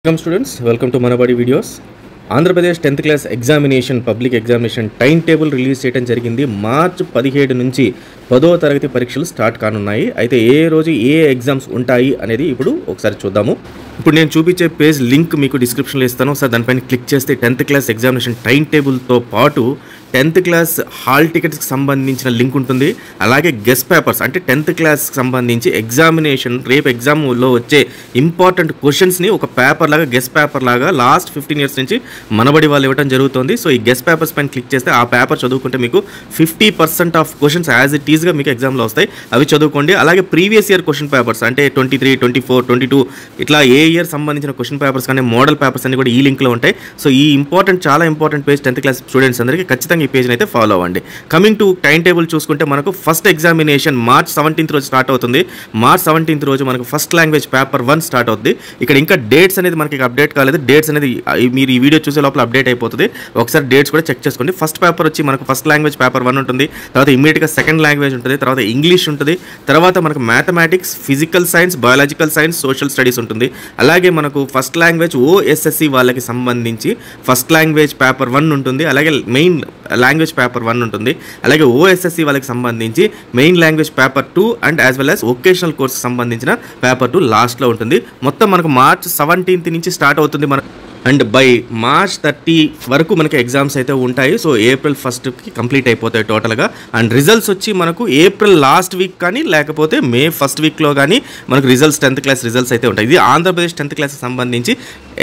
Welcome students, welcome to Manabadi videos. Andhra Pradesh 10th class examination public examination time table release చేయడం జరిగింది. మార్చి 17 నుంచి 10వ తరగతి పరీక్షలు స్టార్ట్ కానున్నాయి. అయితే ఏ రోజు ఏ ఎగ్జామ్స్ ఉంటాయి అనేది ఇప్పుడు ఒకసారి చూద్దాము. ఇప్పుడు నేను చూపించే పేజ్ లింక్ మీకు డిస్క్రిప్షన్లో ఇస్తాను. ఒకసారి దానిపైన క్లిక్ చేస్తే 10th క్లాస్ ఎగ్జామినేషన్ టైం టేబుల్తో పాటు 10th క్లాస్ హాల్ టికెట్స్కి సంబంధించిన లింక్ ఉంటుంది. అలాగే గెస్ట్ పేపర్స్ అంటే 10th క్లాస్కి సంబంధించి ఎగ్జామినేషన్ రేపు ఎగ్జామ్లో వచ్చే ఇంపార్టెంట్ క్వశ్చన్స్ని ఒక పేపర్ లాగా గెస్ట్ పేపర్ లాగా లాస్ట్ 15 ఇయర్స్ నుంచి మనబడి వాళ్ళు ఇవ్వడం జరుగుతుంది. సో ఈ గెస్ట్ పేపర్స్ పైన క్లిక్ చేస్తే ఆ పేపర్ చదువుకుంటే మీకు 50% ఆఫ్ క్వశ్చన్స్ యాజ్ ఇట్ ఈస్గా మీకు ఎగ్జామ్లో వస్తాయి. అవి చదువుకోండి. అలాగే ప్రీవియస్ ఇయర్ క్వశ్చన్ పేపర్స్ అంటే 23, 24, 22 ఇట్లా ఏ ఇయర్ సంబంధించిన క్వశ్చన్ పేపర్స్ కానీ మోడల్ పేపర్స్ అన్ని కూడా ఈ లింక్లో ఉంటాయి. సో ఈ చాలా important page 10th class students అందరికీ ఖచ్చితంగా ఈ పేజ్ని అయితే ఫాలో అవ్వండి. కమింగ్ టు టైం టేబుల్ చూసుకుంటే మనకు ఫస్ట్ ఎగ్జామినేషన్ మార్చ్ 17th రోజు స్టార్ట్ అవుతుంది. మార్చ్ 17th రోజు మనకు ఫస్ట్ లాంగ్వేజ్ పేపర్ 1 స్టార్ట్ అవుతుంది. ఇక్కడ ఇంకా డేట్స్ అనేది మనకి అప్డేట్ కాలేదు. డేట్స్ అనేది మీరు ఈ వీడియో చూసే లోపల అప్డేట్ అయిపోతుంది. ఒకసారి డేట్స్ కూడా చెక్ చేసుకోండి. ఫస్ట్ పేపర్ వచ్చి మనకు ఫస్ట్ లాంగ్వేజ్ పేపర్ 1 ఉంటుంది. తర్వాత ఇమీడియట్గా సెకండ్ లాంగ్వేజ్ ఉంటుంది. తర్వాత ఇంగ్లీష్ ఉంటుంది. తర్వాత మనకు mathematics, physical science, biological science, social studies ఉంటుంది. అలాగే మనకు ఫస్ట్ లాంగ్వేజ్ OSSC వాళ్ళకి సంబంధించి ఫస్ట్ లాంగ్వేజ్ పేపర్ 1 ఉంటుంది. అలాగే మెయిన్ లాంగ్వేజ్ పేపర్ 1 ఉంటుంది. అలాగే OSSC వాళ్ళకి సంబంధించి main language paper 2 and as well as vocational కోర్స్కి సంబంధించిన పేపర్ 2 లాస్ట్లో ఉంటుంది. మొత్తం మనకు మార్చ్ 17th నుంచి స్టార్ట్ అవుతుంది అండ్ బై మార్చ్ 30 వరకు మనకి ఎగ్జామ్స్ అయితే ఉంటాయి. సో ఏప్రిల్ 1st కంప్లీట్ అయిపోతాయి టోటల్గా. అండ్ రిజల్ట్స్ వచ్చి మనకు ఏప్రిల్ లాస్ట్ వీక్ కానీ లేకపోతే మే ఫస్ట్ వీక్లో కానీ మనకు రిజల్ట్స్ 10th క్లాస్ రిజల్ట్స్ అయితే ఉంటాయి. ఇది ఆంధ్రప్రదేశ్ 10th క్లాస్కి సంబంధించి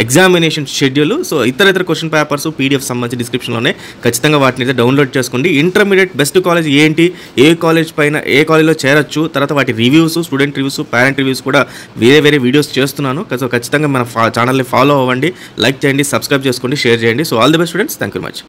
ఎగ్జామినేషన్ షెడ్యూల్. సో ఇతర క్వశ్చన్ పేపర్స్ PDF సంబంధించి డిస్క్రిప్షన్లోనే ఖచ్చితంగా వాటిని అయితే డౌన్లోడ్ చేసుకోండి. ఇంటర్మీడియట్ బెస్ట్ కాలేజ్ ఏంటి, ఏ కాలేజ్ పైన ఏ కాలేజ్లో చేరొచ్చు, తర్వాత వాటి reviews, student reviews, parent reviews కూడా వేరే వీడియోస్ చేస్తున్నాను. సో ఖచ్చితంగా మన ఛానల్ని ఫాలో అవ్వండి, లైక్ చేయండి, సబ్స్క్రైబ్ చేసుకోండి, షేర్ చేయండి. So all the best students, thank you very much.